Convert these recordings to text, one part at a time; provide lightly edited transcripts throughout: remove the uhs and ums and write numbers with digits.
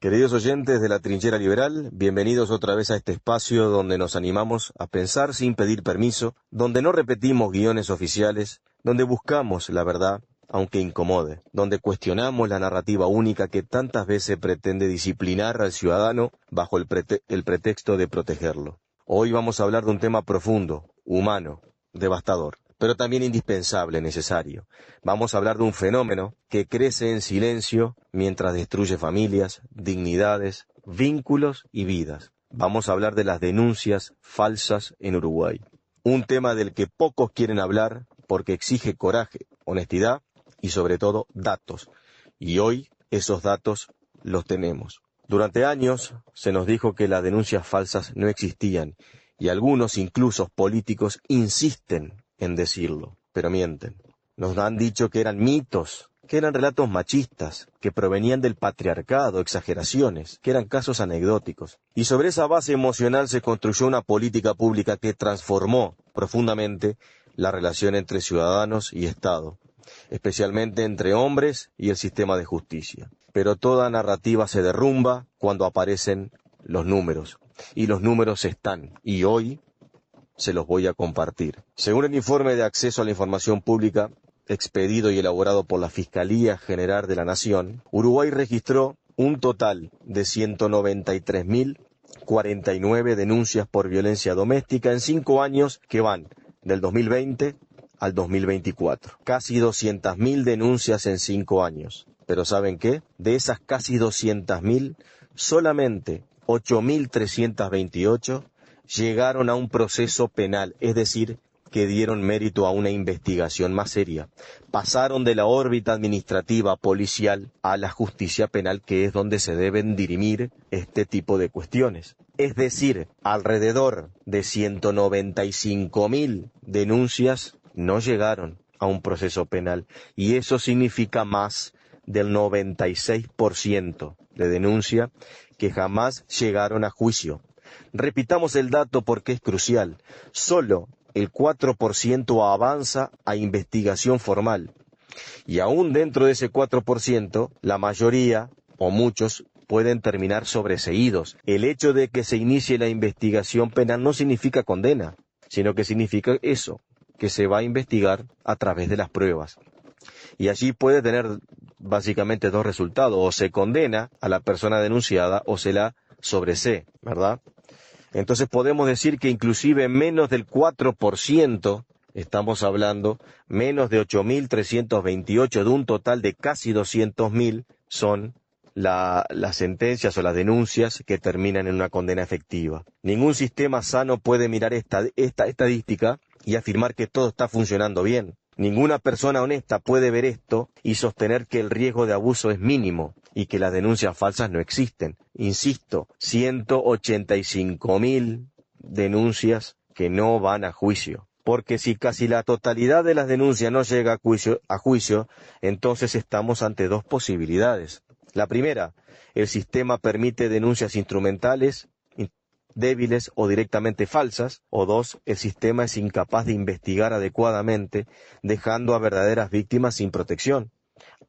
Queridos oyentes de la Trinchera Liberal, bienvenidos otra vez a este espacio donde nos animamos a pensar sin pedir permiso, donde no repetimos guiones oficiales, donde buscamos la verdad, aunque incomode, donde cuestionamos la narrativa única que tantas veces pretende disciplinar al ciudadano bajo el pretexto de protegerlo. Hoy vamos a hablar de un tema profundo, humano, devastador, pero también indispensable, necesario. Vamos a hablar de un fenómeno que crece en silencio mientras destruye familias, dignidades, vínculos y vidas. Vamos a hablar de las denuncias falsas en Uruguay. Un tema del que pocos quieren hablar porque exige coraje, honestidad y sobre todo datos. Y hoy esos datos los tenemos. Durante años se nos dijo que las denuncias falsas no existían y algunos, incluso políticos, insisten en decirlo, pero mienten. Nos han dicho que eran mitos, que eran relatos machistas, que provenían del patriarcado, exageraciones, que eran casos anecdóticos. Y sobre esa base emocional se construyó una política pública que transformó profundamente la relación entre ciudadanos y Estado, especialmente entre hombres y el sistema de justicia. Pero toda narrativa se derrumba cuando aparecen los números. Y los números están, y hoy se los voy a compartir. Según el informe de acceso a la información pública, expedido y elaborado por la Fiscalía General de la Nación, Uruguay registró un total de 193.049 denuncias por violencia doméstica en 5 años que van del 2020 al 2024. Casi 200.000 denuncias en 5 años. Pero ¿saben qué? De esas casi 200.000, solamente 8.328 llegaron a un proceso penal, es decir, que dieron mérito a una investigación más seria. Pasaron de la órbita administrativa policial a la justicia penal, que es donde se deben dirimir este tipo de cuestiones. Es decir, alrededor de 195.000 denuncias no llegaron a un proceso penal, y eso significa más del 96% de denuncia que jamás llegaron a juicio. Repitamos el dato porque es crucial. Solo el 4% avanza a investigación formal. Y aún dentro de ese 4%, la mayoría, o muchos, pueden terminar sobreseídos. El hecho de que se inicie la investigación penal no significa condena, sino que significa eso, que se va a investigar a través de las pruebas. Y allí puede tener básicamente dos resultados: o se condena a la persona denunciada o se la sobresee, ¿verdad? Entonces podemos decir que inclusive menos del 4%, estamos hablando, menos de 8.328 de un total de casi 200.000, son las sentencias o las denuncias que terminan en una condena efectiva. Ningún sistema sano puede mirar esta estadística y afirmar que todo está funcionando bien. Ninguna persona honesta puede ver esto y sostener que el riesgo de abuso es mínimo y que las denuncias falsas no existen. Insisto, 185.000 denuncias que no van a juicio. Porque si casi la totalidad de las denuncias no llega a juicio, entonces estamos ante dos posibilidades. La primera, el sistema permite denuncias instrumentales, débiles o directamente falsas, o dos, el sistema es incapaz de investigar adecuadamente, dejando a verdaderas víctimas sin protección.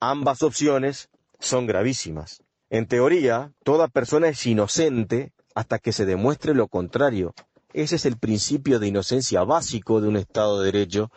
Ambas opciones son gravísimas. En teoría, toda persona es inocente hasta que se demuestre lo contrario. Ese es el principio de inocencia básico de un Estado de Derecho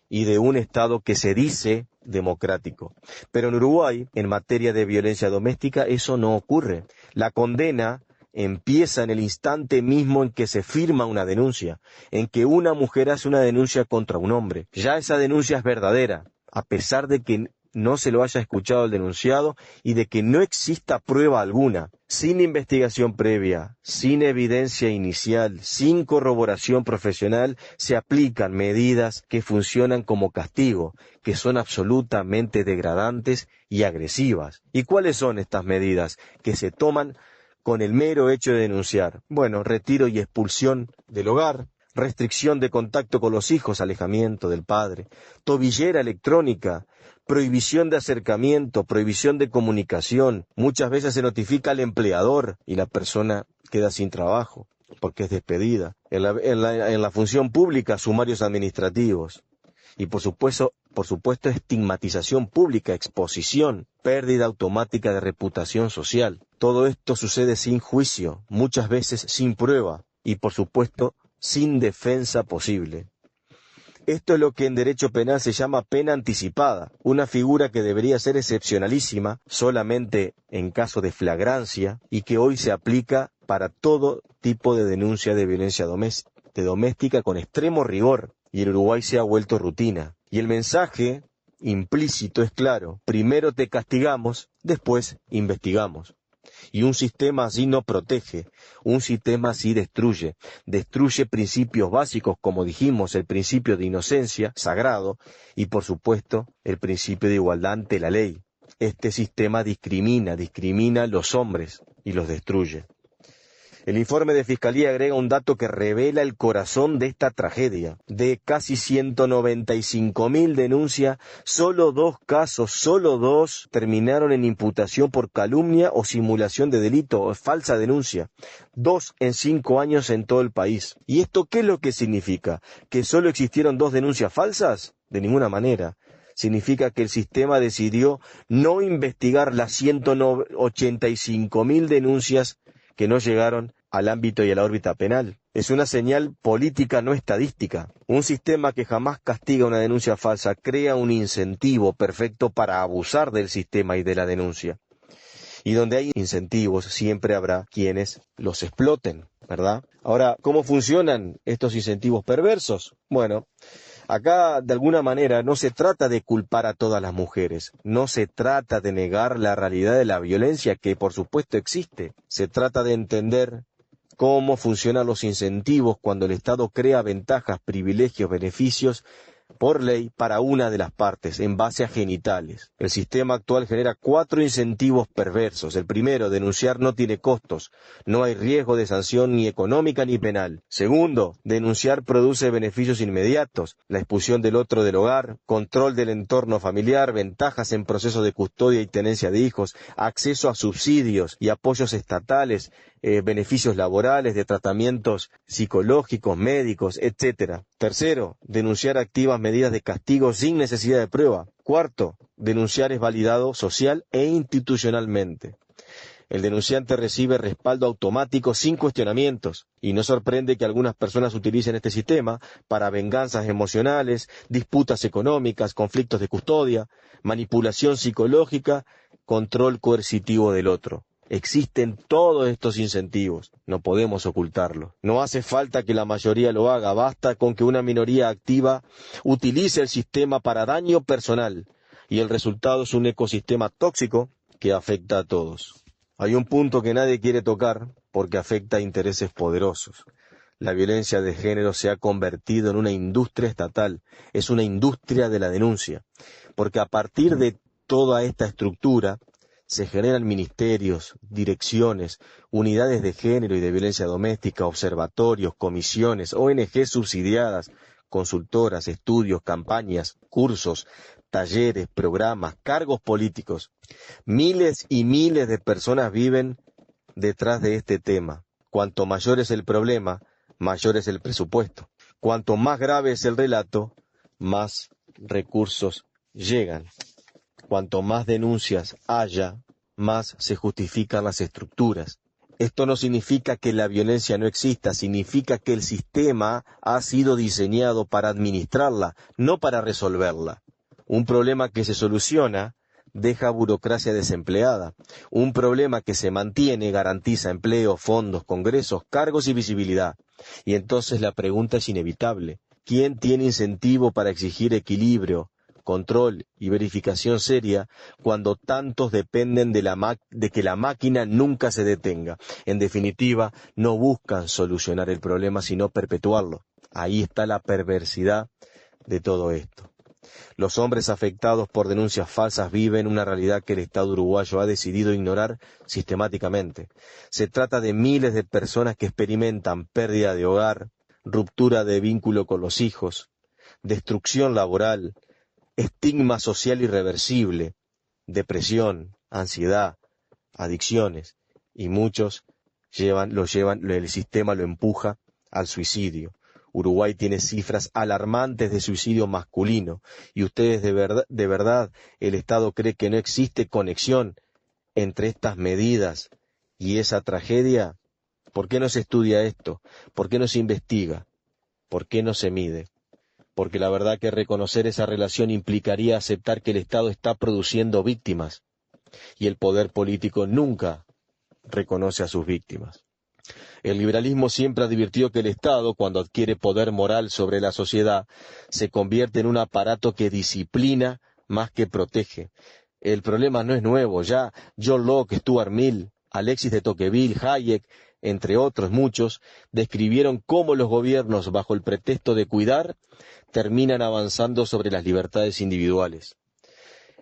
y de un Estado que se dice democrático. Pero en Uruguay, en materia de violencia doméstica, eso no ocurre. La condena empieza en el instante mismo en que se firma una denuncia, en que una mujer hace una denuncia contra un hombre. Ya esa denuncia es verdadera, a pesar de que no se lo haya escuchado al denunciado y de que no exista prueba alguna. Sin investigación previa, sin evidencia inicial, sin corroboración profesional, se aplican medidas que funcionan como castigo, que son absolutamente degradantes y agresivas. ¿Y cuáles son estas medidas que se toman con el mero hecho de denunciar? Bueno, retiro y expulsión del hogar, restricción de contacto con los hijos, alejamiento del padre, tobillera electrónica, prohibición de acercamiento, prohibición de comunicación. Muchas veces se notifica al empleador y la persona queda sin trabajo porque es despedida. En la función pública, sumarios administrativos. Y por supuesto, por supuesto, estigmatización pública, exposición, pérdida automática de reputación social. Todo esto sucede sin juicio, muchas veces sin prueba y, por supuesto, sin defensa posible. Esto es lo que en derecho penal se llama pena anticipada, una figura que debería ser excepcionalísima solamente en caso de flagrancia y que hoy se aplica para todo tipo de denuncia de violencia doméstica con extremo rigor, y en Uruguay se ha vuelto rutina. Y el mensaje implícito es claro: primero te castigamos, después investigamos. Y un sistema así no protege, un sistema así destruye principios básicos, como dijimos, el principio de inocencia, sagrado, y por supuesto el principio de igualdad ante la ley. Este sistema discrimina a los hombres y los destruye. El informe de Fiscalía agrega un dato que revela el corazón de esta tragedia. De casi 195.000 denuncias, solo 2 casos, terminaron en imputación por calumnia o simulación de delito o falsa denuncia. 2 en 5 años en todo el país. ¿Y esto qué es lo que significa? ¿Que solo existieron 2 denuncias falsas? De ninguna manera. Significa que el sistema decidió no investigar las 185.000 denuncias que no llegaron al ámbito y a la órbita penal. Es una señal política, no estadística. Un sistema que jamás castiga una denuncia falsa crea un incentivo perfecto para abusar del sistema y de la denuncia. Y donde hay incentivos, siempre habrá quienes los exploten, ¿verdad? Ahora, ¿cómo funcionan estos incentivos perversos? Bueno, acá, de alguna manera, no se trata de culpar a todas las mujeres, no se trata de negar la realidad de la violencia, que por supuesto existe. Se trata de entender cómo funcionan los incentivos cuando el Estado crea ventajas, privilegios, beneficios por ley para una de las partes, en base a genitales. El sistema actual genera 4 incentivos perversos. El primero: denunciar no tiene costos, no hay riesgo de sanción ni económica ni penal. Segundo, denunciar produce beneficios inmediatos: la expulsión del otro del hogar, control del entorno familiar, ventajas en procesos de custodia y tenencia de hijos, acceso a subsidios y apoyos estatales, beneficios laborales, de tratamientos psicológicos, médicos, etc. Tercero, denunciar activas medidas de castigo sin necesidad de prueba. Cuarto, denunciar es validado social e institucionalmente. El denunciante recibe respaldo automático sin cuestionamientos, y no sorprende que algunas personas utilicen este sistema para venganzas emocionales, disputas económicas, conflictos de custodia, manipulación psicológica, control coercitivo del otro. Existen todos estos incentivos, no podemos ocultarlos. No hace falta que la mayoría lo haga, basta con que una minoría activa utilice el sistema para daño personal, y el resultado es un ecosistema tóxico que afecta a todos. Hay un punto que nadie quiere tocar porque afecta a intereses poderosos. La violencia de género se ha convertido en una industria estatal, es una industria de la denuncia, porque a partir de toda esta estructura se generan ministerios, direcciones, unidades de género y de violencia doméstica, observatorios, comisiones, ONG subsidiadas, consultoras, estudios, campañas, cursos, talleres, programas, cargos políticos. Miles y miles de personas viven detrás de este tema. Cuanto mayor es el problema, mayor es el presupuesto. Cuanto más grave es el relato, más recursos llegan. Cuanto más denuncias haya, más se justifican las estructuras. Esto no significa que la violencia no exista, significa que el sistema ha sido diseñado para administrarla, no para resolverla. Un problema que se soluciona deja burocracia desempleada. Un problema que se mantiene garantiza empleo, fondos, congresos, cargos y visibilidad. Y entonces la pregunta es inevitable: ¿quién tiene incentivo para exigir equilibrio, control y verificación seria cuando tantos dependen de que la máquina nunca se detenga? En definitiva, no buscan solucionar el problema, sino perpetuarlo. Ahí está la perversidad de todo esto. Los hombres afectados por denuncias falsas viven una realidad que el Estado uruguayo ha decidido ignorar sistemáticamente. Se trata de miles de personas que experimentan pérdida de hogar, ruptura de vínculo con los hijos, destrucción laboral, estigma social irreversible, depresión, ansiedad, adicciones, y muchos el sistema lo empuja al suicidio. Uruguay tiene cifras alarmantes de suicidio masculino. ¿Y ustedes de verdad, el Estado cree que no existe conexión entre estas medidas y esa tragedia? ¿Por qué no se estudia esto? ¿Por qué no se investiga? ¿Por qué no se mide? Porque la verdad que reconocer esa relación implicaría aceptar que el Estado está produciendo víctimas y el poder político nunca reconoce a sus víctimas. El liberalismo siempre advirtió que el Estado, cuando adquiere poder moral sobre la sociedad, se convierte en un aparato que disciplina más que protege. El problema no es nuevo, ya John Locke, Stuart Mill, Alexis de Tocqueville, Hayek, entre otros muchos, describieron cómo los gobiernos, bajo el pretexto de cuidar, terminan avanzando sobre las libertades individuales.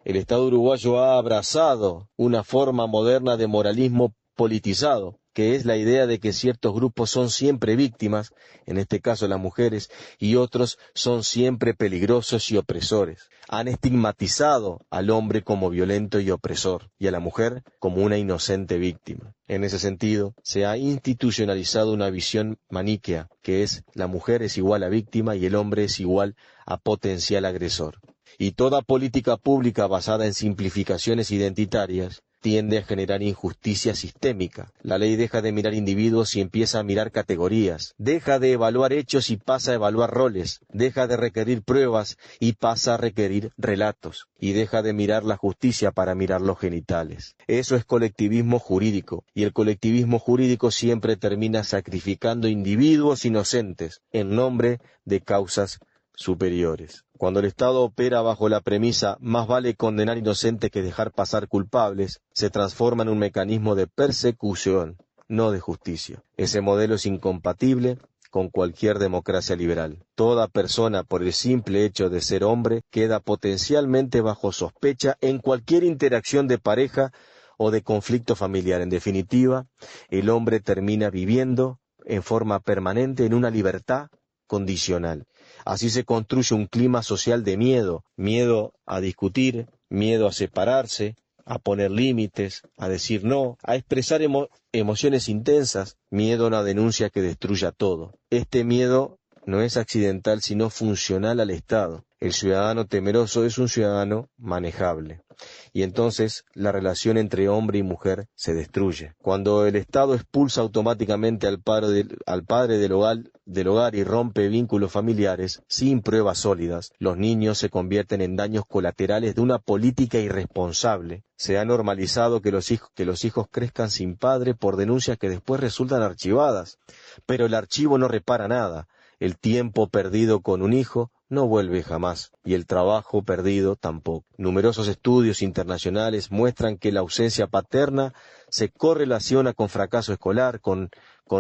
El Estado uruguayo ha abrazado una forma moderna de moralismo politizado, que es la idea de que ciertos grupos son siempre víctimas, en este caso las mujeres, y otros son siempre peligrosos y opresores. Han estigmatizado al hombre como violento y opresor, y a la mujer como una inocente víctima. En ese sentido, se ha institucionalizado una visión maniquea, que es la mujer es igual a víctima y el hombre es igual a potencial agresor. Y toda política pública basada en simplificaciones identitarias tiende a generar injusticia sistémica. La ley deja de mirar individuos y empieza a mirar categorías. Deja de evaluar hechos y pasa a evaluar roles. Deja de requerir pruebas y pasa a requerir relatos. Y deja de mirar la justicia para mirar los genitales. Eso es colectivismo jurídico. Y el colectivismo jurídico siempre termina sacrificando individuos inocentes en nombre de causas superiores. Cuando el Estado opera bajo la premisa más vale condenar inocentes que dejar pasar culpables, se transforma en un mecanismo de persecución, no de justicia. Ese modelo es incompatible con cualquier democracia liberal. Toda persona, por el simple hecho de ser hombre, queda potencialmente bajo sospecha en cualquier interacción de pareja o de conflicto familiar. En definitiva, el hombre termina viviendo en forma permanente en una libertad condicional. Así se construye un clima social de miedo, miedo a discutir, miedo a separarse, a poner límites, a decir no, a expresar emociones intensas, miedo a una denuncia que destruya todo. Este miedo no es accidental, sino funcional al Estado. El ciudadano temeroso es un ciudadano manejable. Y entonces la relación entre hombre y mujer se destruye. Cuando el Estado expulsa automáticamente al padre del hogar y rompe vínculos familiares sin pruebas sólidas, los niños se convierten en daños colaterales de una política irresponsable. Se ha normalizado que los hijos crezcan sin padre por denuncias que después resultan archivadas. Pero el archivo no repara nada. El tiempo perdido con un hijo no vuelve jamás, y el trabajo perdido tampoco. Numerosos estudios internacionales muestran que la ausencia paterna se correlaciona con fracaso escolar, con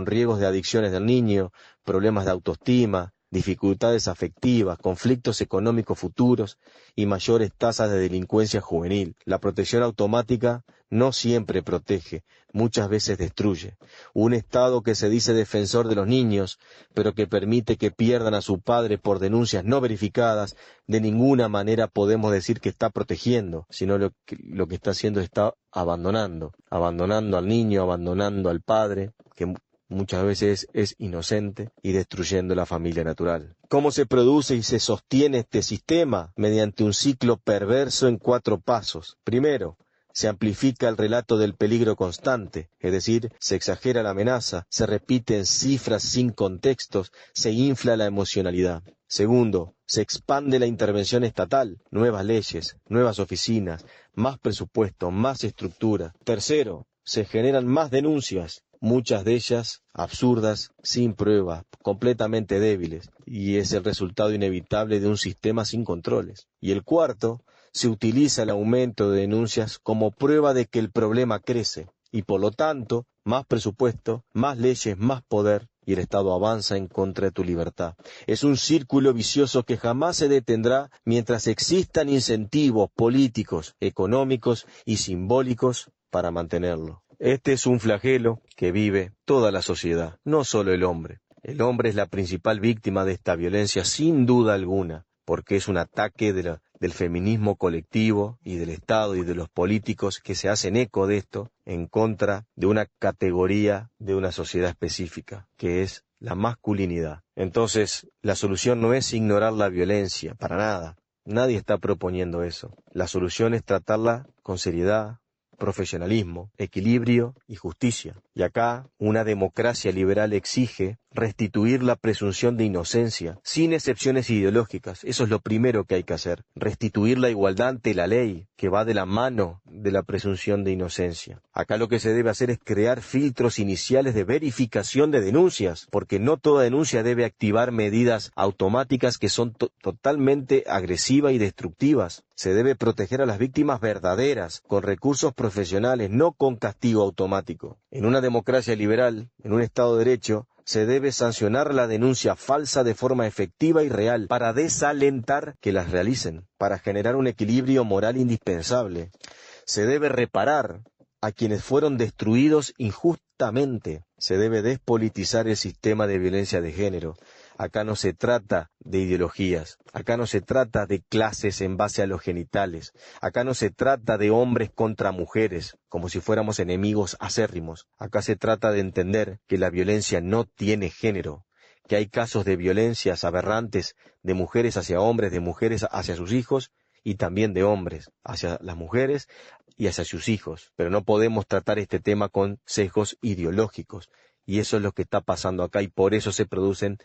riesgos de adicciones del niño, problemas de autoestima, dificultades afectivas, conflictos económicos futuros y mayores tasas de delincuencia juvenil. La protección automática no siempre protege, muchas veces destruye. Un Estado que se dice defensor de los niños, pero que permite que pierdan a su padre por denuncias no verificadas, de ninguna manera podemos decir que está protegiendo, sino lo que está haciendo está abandonando al niño, abandonando al padre, que muchas veces es inocente, y destruyendo la familia natural. ¿Cómo se produce y se sostiene este sistema? Mediante un ciclo perverso en 4 pasos. Primero, se amplifica el relato del peligro constante, es decir, se exagera la amenaza, se repiten cifras sin contextos, se infla la emocionalidad. Segundo, se expande la intervención estatal, nuevas leyes, nuevas oficinas, más presupuesto, más estructura. Tercero, se generan más denuncias, muchas de ellas absurdas, sin pruebas, completamente débiles, y es el resultado inevitable de un sistema sin controles. Y el cuarto, se utiliza el aumento de denuncias como prueba de que el problema crece, y por lo tanto, más presupuesto, más leyes, más poder, y el Estado avanza en contra de tu libertad. Es un círculo vicioso que jamás se detendrá mientras existan incentivos políticos, económicos y simbólicos para mantenerlo. Este es un flagelo que vive toda la sociedad, no solo el hombre. El hombre es la principal víctima de esta violencia sin duda alguna, porque es un ataque del feminismo colectivo y del Estado y de los políticos que se hacen eco de esto en contra de una categoría de una sociedad específica, que es la masculinidad. Entonces, la solución no es ignorar la violencia, para nada. Nadie está proponiendo eso. La solución es tratarla con seriedad, profesionalismo, equilibrio y justicia. Y acá una democracia liberal exige restituir la presunción de inocencia, sin excepciones ideológicas. Eso es lo primero que hay que hacer. Restituir la igualdad ante la ley, que va de la mano de la presunción de inocencia. Acá lo que se debe hacer es crear filtros iniciales de verificación de denuncias, porque no toda denuncia debe activar medidas automáticas que son totalmente agresivas y destructivas. Se debe proteger a las víctimas verdaderas, con recursos profesionales, no con castigo automático. En una democracia liberal, en un Estado de Derecho, se debe sancionar la denuncia falsa de forma efectiva y real para desalentar que las realicen, para generar un equilibrio moral indispensable. Se debe reparar a quienes fueron destruidos injustamente. Se debe despolitizar el sistema de violencia de género. Acá no se trata de ideologías, acá no se trata de clases en base a los genitales, acá no se trata de hombres contra mujeres, como si fuéramos enemigos acérrimos. Acá se trata de entender que la violencia no tiene género, que hay casos de violencias aberrantes de mujeres hacia hombres, de mujeres hacia sus hijos, y también de hombres hacia las mujeres y hacia sus hijos. Pero no podemos tratar este tema con sesgos ideológicos, y eso es lo que está pasando acá, y por eso se producen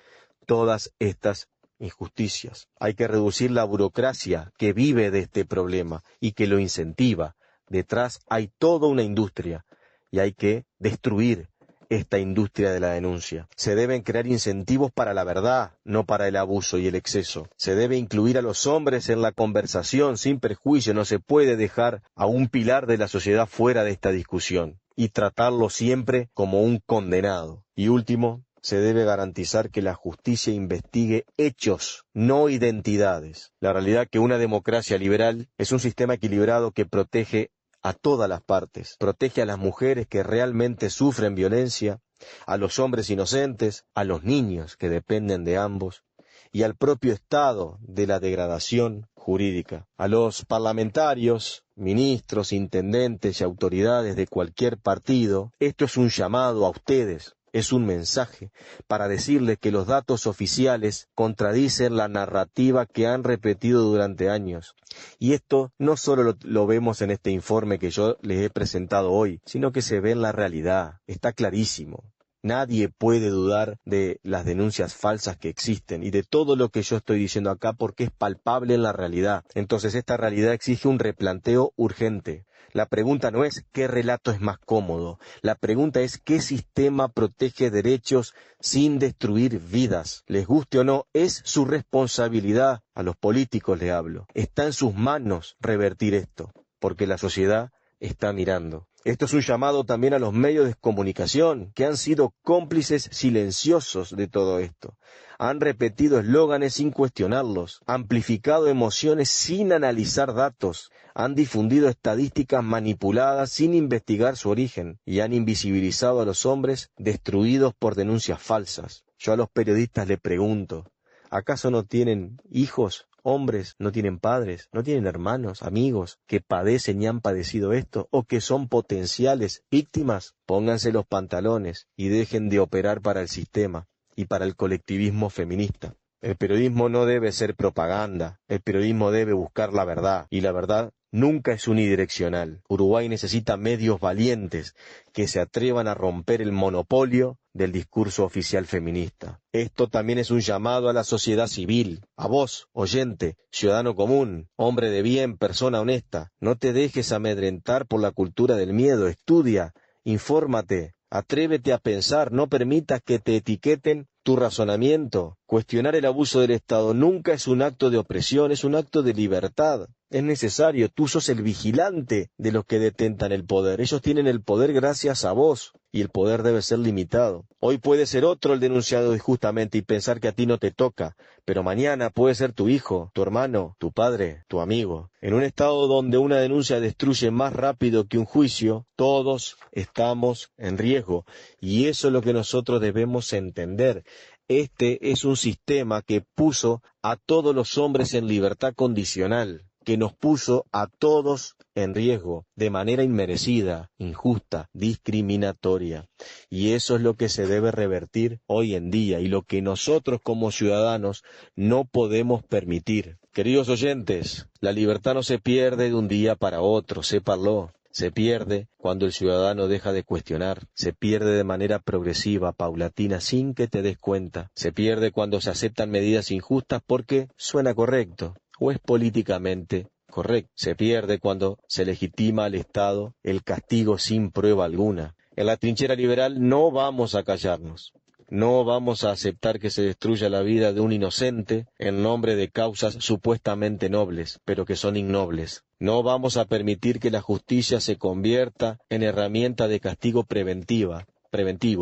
todas estas injusticias. Hay que reducir la burocracia que vive de este problema y que lo incentiva. Detrás hay toda una industria y hay que destruir esta industria de la denuncia. Se deben crear incentivos para la verdad, no para el abuso y el exceso. Se debe incluir a los hombres en la conversación sin perjuicio. No se puede dejar a un pilar de la sociedad fuera de esta discusión y tratarlo siempre como un condenado. Y último, se debe garantizar que la justicia investigue hechos, no identidades. La realidad es que una democracia liberal es un sistema equilibrado que protege a todas las partes. Protege a las mujeres que realmente sufren violencia, a los hombres inocentes, a los niños que dependen de ambos, y al propio Estado de la degradación jurídica. A los parlamentarios, ministros, intendentes y autoridades de cualquier partido, esto es un llamado a ustedes. Es un mensaje para decirles que los datos oficiales contradicen la narrativa que han repetido durante años. Y esto no solo lo vemos en este informe que yo les he presentado hoy, sino que se ve en la realidad. Está clarísimo. Nadie puede dudar de las denuncias falsas que existen y de todo lo que yo estoy diciendo acá porque es palpable en la realidad. Entonces esta realidad exige un replanteo urgente. La pregunta no es qué relato es más cómodo, la pregunta es qué sistema protege derechos sin destruir vidas. Les guste o no, es su responsabilidad. A los políticos les hablo. Está en sus manos revertir esto, porque la sociedad está mirando. Esto es un llamado también a los medios de comunicación, que han sido cómplices silenciosos de todo esto. Han repetido eslóganes sin cuestionarlos, amplificado emociones sin analizar datos, han difundido estadísticas manipuladas sin investigar su origen y han invisibilizado a los hombres destruidos por denuncias falsas. Yo a los periodistas les pregunto, ¿acaso no tienen hijos? Hombres no tienen padres, no tienen hermanos, amigos que padecen y han padecido esto o que son potenciales víctimas. Pónganse los pantalones y dejen de operar para el sistema y para el colectivismo feminista. El periodismo no debe ser propaganda, el periodismo debe buscar la verdad y la verdad nunca es unidireccional. Uruguay necesita medios valientes que se atrevan a romper el monopolio del discurso oficial feminista. Esto también es un llamado a la sociedad civil, a vos, oyente, ciudadano común, hombre de bien, persona honesta. No te dejes amedrentar por la cultura del miedo, estudia, infórmate, atrévete a pensar, no permitas que te etiqueten tu razonamiento. Cuestionar el abuso del Estado nunca es un acto de opresión, es un acto de libertad. Es necesario, tú sos el vigilante de los que detentan el poder. Ellos tienen el poder gracias a vos y el poder debe ser limitado. Hoy puede ser otro el denunciado injustamente y pensar que a ti no te toca, pero mañana puede ser tu hijo, tu hermano, tu padre, tu amigo. En un estado donde una denuncia destruye más rápido que un juicio, todos estamos en riesgo y eso es lo que nosotros debemos entender. Este es un sistema que puso a todos los hombres en libertad condicional. que nos puso a todos en riesgo de manera inmerecida, injusta, discriminatoria. Y eso es lo que se debe revertir hoy en día y lo que nosotros como ciudadanos no podemos permitir. Queridos oyentes, la libertad no se pierde de un día para otro, sépanlo. Se pierde cuando el ciudadano deja de cuestionar, se pierde de manera progresiva, paulatina, sin que te des cuenta. Se pierde cuando se aceptan medidas injustas porque suena correcto o es políticamente correcto. Se pierde cuando se legitima al Estado el castigo sin prueba alguna. En la trinchera liberal no vamos a callarnos. No vamos a aceptar que se destruya la vida de un inocente en nombre de causas supuestamente nobles, pero que son ignobles. No vamos a permitir que la justicia se convierta en herramienta de castigo preventivo,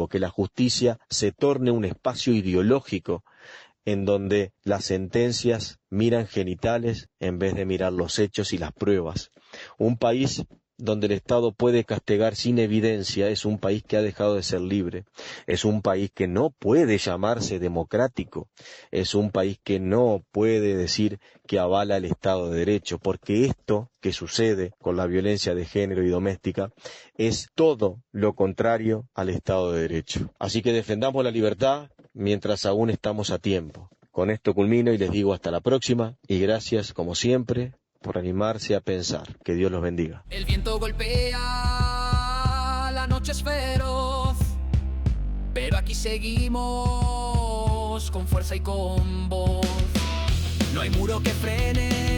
que la justicia se torne un espacio ideológico en donde las sentencias miran genitales en vez de mirar los hechos y las pruebas. Un país donde el Estado puede castigar sin evidencia es un país que ha dejado de ser libre, es un país que no puede llamarse democrático, es un país que no puede decir que avala el Estado de Derecho, porque esto que sucede con la violencia de género y doméstica es todo lo contrario al Estado de Derecho. Así que defendamos la libertad mientras aún estamos a tiempo. Con esto culmino y les digo hasta la próxima y gracias como siempre por animarse a pensar. Que Dios los bendiga. El viento golpea, la noche es feroz, pero aquí seguimos con fuerza y con voz. No hay muro que frene